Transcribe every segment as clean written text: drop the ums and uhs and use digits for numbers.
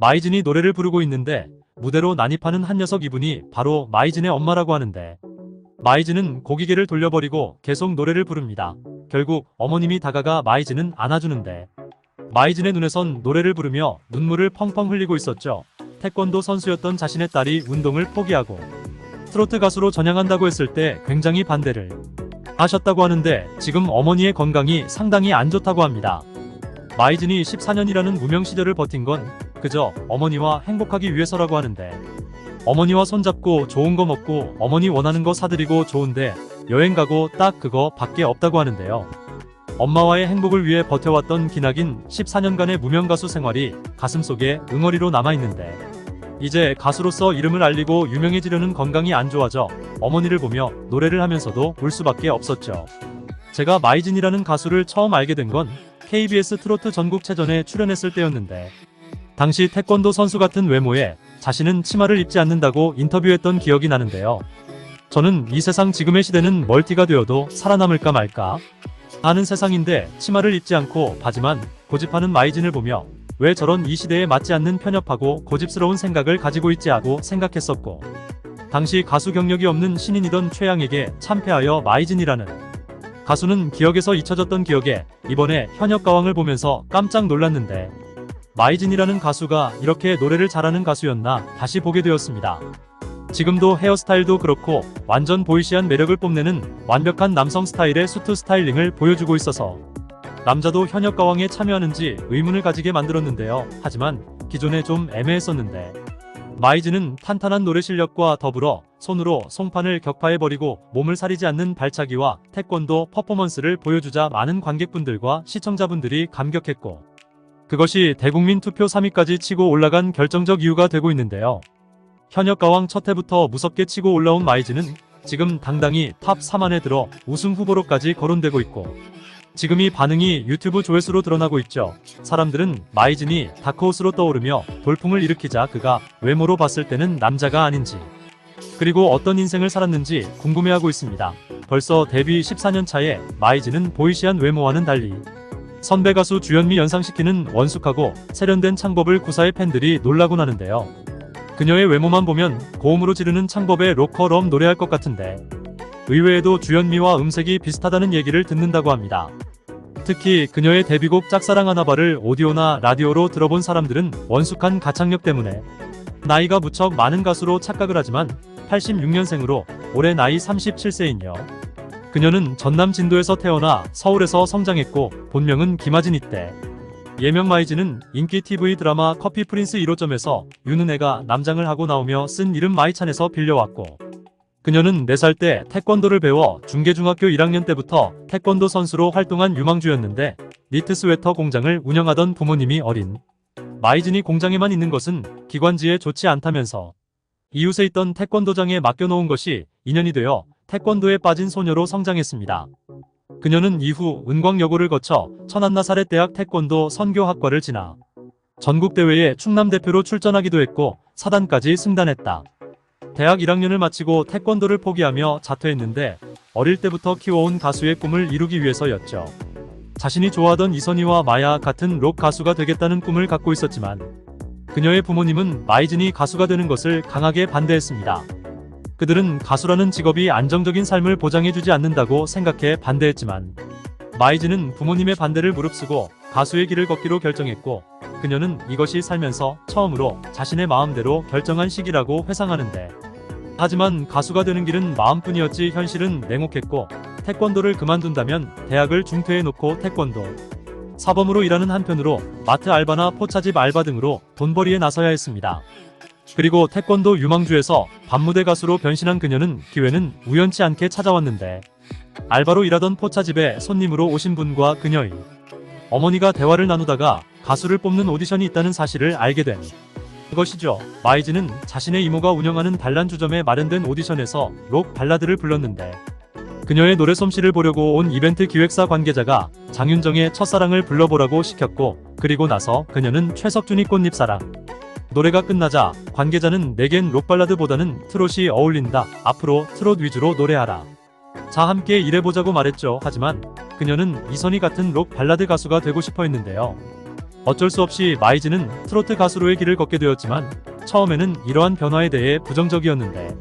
마이진이 노래를 부르고 있는데 무대로 난입하는 한 녀석 이분이 바로 마이진의 엄마라고 하는데, 마이진은 고기계를 돌려버리고 계속 노래를 부릅니다. 결국 어머님이 다가가 마이진은 안아주는데, 마이진의 눈에선 노래를 부르며 눈물을 펑펑 흘리고 있었죠. 태권도 선수였던 자신의 딸이 운동을 포기하고 트로트 가수로 전향한다고 했을 때 굉장히 반대를 하셨다고 하는데, 지금 어머니의 건강이 상당히 안 좋다고 합니다. 마이진이 14년이라는 무명 시절을 버틴 건 그저 어머니와 행복하기 위해서라고 하는데, 어머니와 손잡고 좋은 거 먹고 어머니 원하는 거 사드리고 좋은데 여행 가고 딱 그거 밖에 없다고 하는데요. 엄마와의 행복을 위해 버텨왔던 기나긴 14년간의 무명 가수 생활이 가슴속에 응어리로 남아있는데, 이제 가수로서 이름을 알리고 유명해지려는 건강이 안 좋아져 어머니를 보며 노래를 하면서도 울 수밖에 없었죠. 제가 마이진이라는 가수를 처음 알게 된 건 KBS 트로트 전국체전에 출연했을 때였는데, 당시 태권도 선수 같은 외모에 자신은 치마를 입지 않는다고 인터뷰했던 기억이 나는데요. 저는 이 세상 지금의 시대는 멀티가 되어도 살아남을까 말까 하는 세상인데, 치마를 입지 않고 바지만 고집하는 마이진을 보며 왜 저런 이 시대에 맞지 않는 편협하고 고집스러운 생각을 가지고 있지 하고 생각했었고, 당시 가수 경력이 없는 신인이던 최양에게 참패하여 마이진이라는 가수는 기억에서 잊혀졌던 기억에 이번에 현역가왕을 보면서 깜짝 놀랐는데, 마이진이라는 가수가 이렇게 노래를 잘하는 가수였나 다시 보게 되었습니다. 지금도 헤어스타일도 그렇고 완전 보이시한 매력을 뽐내는 완벽한 남성 스타일의 수트 스타일링을 보여주고 있어서 남자도 현역가왕에 참여하는지 의문을 가지게 만들었는데요. 하지만 기존에 좀 애매했었는데, 마이진은 탄탄한 노래 실력과 더불어 손으로 송판을 격파해버리고 몸을 사리지 않는 발차기와 태권도 퍼포먼스를 보여주자 많은 관객분들과 시청자분들이 감격했고, 그것이 대국민 투표 3위까지 치고 올라간 결정적 이유가 되고 있는데요. 현역가왕 첫 해부터 무섭게 치고 올라온 마이진은 지금 당당히 탑 3 안에 들어 우승 후보로까지 거론되고 있고, 지금 이 반응이 유튜브 조회수로 드러나고 있죠. 사람들은 마이진이 다크호스로 떠오르며 돌풍을 일으키자 그가 외모로 봤을 때는 남자가 아닌지, 그리고 어떤 인생을 살았는지 궁금해하고 있습니다. 벌써 데뷔 14년 차에 마이진은 보이시한 외모와는 달리 선배 가수 주현미 연상시키는 원숙하고 세련된 창법을 구사해 팬들이 놀라곤 하는데요. 그녀의 외모만 보면 고음으로 지르는 창법의 로커럼 노래할 것 같은데, 의외에도 주현미와 음색이 비슷하다는 얘기를 듣는다고 합니다. 특히 그녀의 데뷔곡 짝사랑하나봐를 오디오나 라디오로 들어본 사람들은 원숙한 가창력 때문에 나이가 무척 많은 가수로 착각을 하지만 86년생으로 올해 나이 37세이며, 그녀는 전남 진도에서 태어나 서울에서 성장했고 본명은 김하진이때, 예명 마이진은 인기 TV 드라마 커피 프린스 1호점에서 윤은혜가 남장을 하고 나오며 쓴 이름 마이찬에서 빌려왔고, 그녀는 4살 때 태권도를 배워 중계중학교 1학년 때부터 태권도 선수로 활동한 유망주였는데, 니트 스웨터 공장을 운영하던 부모님이 어린 마이진이 공장에만 있는 것은 기관지에 좋지 않다면서 이웃에 있던 태권도장에 맡겨놓은 것이 인연이 되어 태권도에 빠진 소녀로 성장했습니다. 그녀는 이후 은광여고를 거쳐 천안나사렛대학 태권도 선교학과를 지나 전국대회에 충남대표로 출전하기도 했고 사단까지 승단했다. 대학 1학년을 마치고 태권도를 포기하며 자퇴했는데, 어릴 때부터 키워온 가수의 꿈을 이루기 위해서였죠. 자신이 좋아하던 이선희와 마야 같은 록 가수가 되겠다는 꿈을 갖고 있었지만, 그녀의 부모님은 마이진이 가수가 되는 것을 강하게 반대했습니다. 그들은 가수라는 직업이 안정적인 삶을 보장해주지 않는다고 생각해 반대했지만, 마이진은 부모님의 반대를 무릅쓰고 가수의 길을 걷기로 결정했고, 그녀는 이것이 살면서 처음으로 자신의 마음대로 결정한 시기라고 회상하는데, 하지만 가수가 되는 길은 마음뿐이었지 현실은 냉혹했고, 태권도를 그만둔다면 대학을 중퇴해놓고 태권도 사범으로 일하는 한편으로 마트 알바나 포차집 알바 등으로 돈벌이에 나서야 했습니다. 그리고 태권도 유망주에서 밤무대 가수로 변신한 그녀는 기회는 우연치 않게 찾아왔는데, 알바로 일하던 포차집에 손님으로 오신 분과 그녀의 어머니가 대화를 나누다가 가수를 뽑는 오디션이 있다는 사실을 알게 된 것이죠. 마이진은 자신의 이모가 운영하는 단란주점에 마련된 오디션에서 록 발라드를 불렀는데, 그녀의 노래 솜씨를 보려고 온 이벤트 기획사 관계자가 장윤정의 첫사랑을 불러보라고 시켰고, 그리고 나서 그녀는 최석준이 꽃잎사랑 노래가 끝나자 관계자는 내겐 록발라드보다는 트롯이 어울린다. 앞으로 트롯 위주로 노래하라. 자, 함께 일해보자고 말했죠. 하지만 그녀는 이선희 같은 록 발라드 가수가 되고 싶어 했는데요. 어쩔 수 없이 마이즈는 트로트 가수로의 길을 걷게 되었지만 처음에는 이러한 변화에 대해 부정적이었는데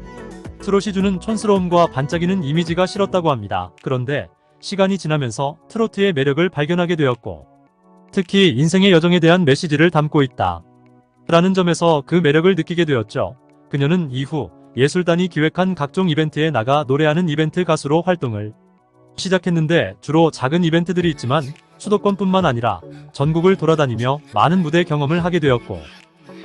트롯이 주는 촌스러움과 반짝이는 이미지가 싫었다고 합니다. 그런데 시간이 지나면서 트로트의 매력을 발견하게 되었고 특히 인생의 여정에 대한 메시지를 담고 있다 라는 점에서 그 매력을 느끼게 되었죠. 그녀는 이후 예술단이 기획한 각종 이벤트에 나가 노래하는 이벤트 가수로 활동을 시작했는데 주로 작은 이벤트들이 있지만 수도권뿐만 아니라 전국을 돌아다니며 많은 무대 경험을 하게 되었고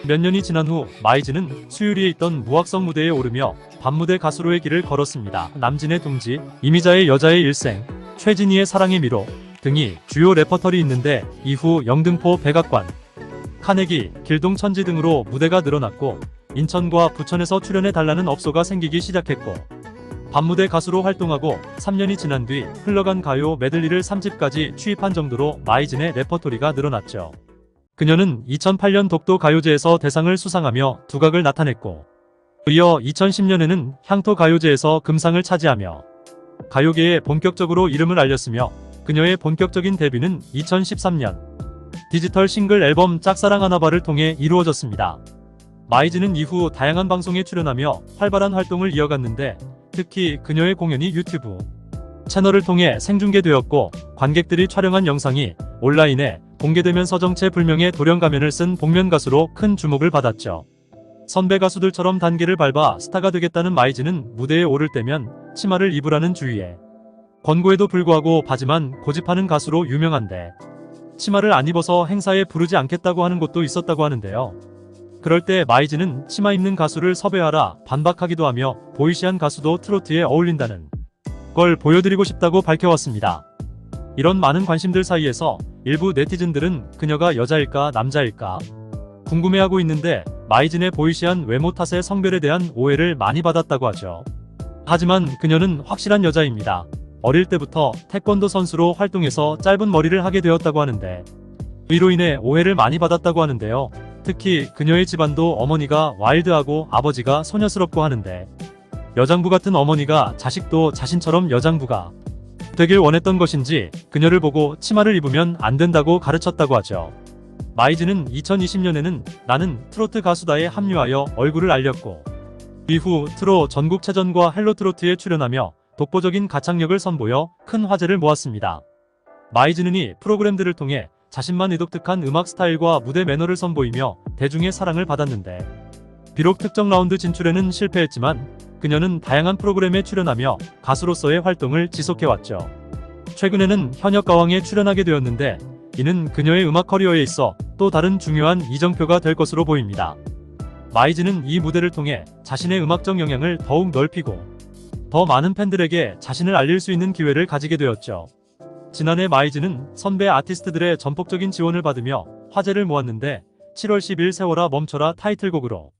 몇 년이 지난 후 마이즈는 수유리에 있던 무악성 무대에 오르며 밤무대 가수로의 길을 걸었습니다. 남진의 둥지, 이미자의 여자의 일생, 최진희의 사랑의 미로 등이 주요 레퍼터리 있는데 이후 영등포 백악관, 카네기, 길동 천지 등으로 무대가 늘어났고 인천과 부천에서 출연해달라는 업소가 생기기 시작했고 밤무대 가수로 활동하고 3년이 지난 뒤 흘러간 가요 메들리를 3집까지 취입한 정도로 마이진의 레퍼토리가 늘어났죠. 그녀는 2008년 독도 가요제에서 대상을 수상하며 두각을 나타냈고 이어 2010년에는 향토 가요제에서 금상을 차지하며 가요계에 본격적으로 이름을 알렸으며 그녀의 본격적인 데뷔는 2013년 디지털 싱글 앨범 짝사랑 하나바를 통해 이루어졌습니다. 마이즈는 이후 다양한 방송에 출연하며 활발한 활동을 이어갔는데 특히 그녀의 공연이 유튜브 채널을 통해 생중계되었고 관객들이 촬영한 영상이 온라인에 공개되면서 정체불명의 돌연 가면을 쓴 복면 가수로 큰 주목을 받았죠. 선배 가수들처럼 단계를 밟아 스타가 되겠다는 마이즈는 무대에 오를 때면 치마를 입으라는 주의에 권고에도 불구하고 바지만 고집하는 가수로 유명한데 치마를 안 입어서 행사에 부르지 않겠다고 하는 곳도 있었다고 하는데요. 그럴 때 마이즈는 치마 입는 가수를 섭외하라 반박하기도 하며 보이시한 가수도 트로트에 어울린다는 걸 보여드리고 싶다고 밝혀왔습니다. 이런 많은 관심들 사이에서 일부 네티즌들은 그녀가 여자일까 남자일까 궁금해하고 있는데 마이진의 보이시한 외모 탓에 성별에 대한 오해를 많이 받았다고 하죠. 하지만 그녀는 확실한 여자입니다. 어릴 때부터 태권도 선수로 활동해서 짧은 머리를 하게 되었다고 하는데 이로 인해 오해를 많이 받았다고 하는데요. 특히 그녀의 집안도 어머니가 와일드하고 아버지가 소녀스럽고 하는데 여장부 같은 어머니가 자식도 자신처럼 여장부가 되길 원했던 것인지 그녀를 보고 치마를 입으면 안 된다고 가르쳤다고 하죠. 마이즈는 2020년에는 나는 트로트 가수다에 합류하여 얼굴을 알렸고 이후 트로 전국체전과 헬로트로트에 출연하며 독보적인 가창력을 선보여 큰 화제를 모았습니다. 마이즈는 이 프로그램들을 통해 자신만의 독특한 음악 스타일과 무대 매너를 선보이며 대중의 사랑을 받았는데 비록 특정 라운드 진출에는 실패했지만 그녀는 다양한 프로그램에 출연하며 가수로서의 활동을 지속해왔죠. 최근에는 현역가왕에 출연하게 되었는데 이는 그녀의 음악 커리어에 있어 또 다른 중요한 이정표가 될 것으로 보입니다. 마이즈는 이 무대를 통해 자신의 음악적 영향을 더욱 넓히고 더 많은 팬들에게 자신을 알릴 수 있는 기회를 가지게 되었죠. 지난해 마이즈는 선배 아티스트들의 전폭적인 지원을 받으며 화제를 모았는데 7월 10일 세워라 멈춰라 타이틀곡으로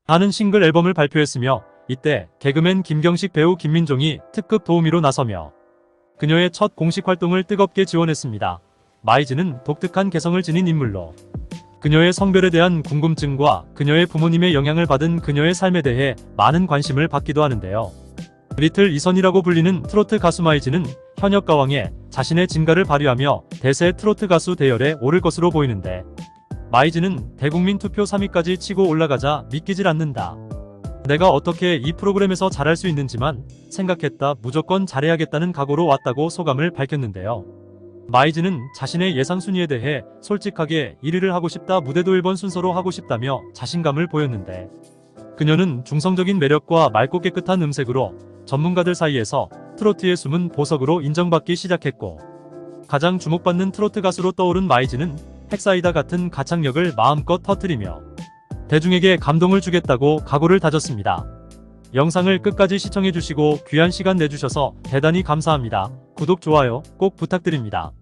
하는 싱글 앨범을 발표했으며 이때 개그맨 김경식 배우 김민종이 특급 도우미로 나서며 그녀의 첫 공식 활동을 뜨겁게 지원했습니다. 마이즈는 독특한 개성을 지닌 인물로 그녀의 성별에 대한 궁금증과 그녀의 부모님의 영향을 받은 그녀의 삶에 대해 많은 관심을 받기도 하는데요. 리틀 이선이라고 불리는 트로트 가수 마이즈는 현역 가왕에 자신의 진가를 발휘하며 대세 트로트 가수 대열에 오를 것으로 보이는데 마이즈는 대국민 투표 3위까지 치고 올라가자 믿기질 않는다. 내가 어떻게 이 프로그램에서 잘할 수 있는지만 생각했다. 무조건 잘해야겠다는 각오로 왔다고 소감을 밝혔는데요. 마이즈는 자신의 예상 순위에 대해 솔직하게 1위를 하고 싶다, 무대도 1번 순서로 하고 싶다며 자신감을 보였는데 그녀는 중성적인 매력과 맑고 깨끗한 음색으로 전문가들 사이에서 트로트의 숨은 보석으로 인정받기 시작했고 가장 주목받는 트로트 가수로 떠오른 마이즈는 헥사이다 같은 가창력을 마음껏 터뜨리며 대중에게 감동을 주겠다고 각오를 다졌습니다. 영상을 끝까지 시청해주시고 귀한 시간 내주셔서 대단히 감사합니다. 구독, 좋아요 꼭 부탁드립니다.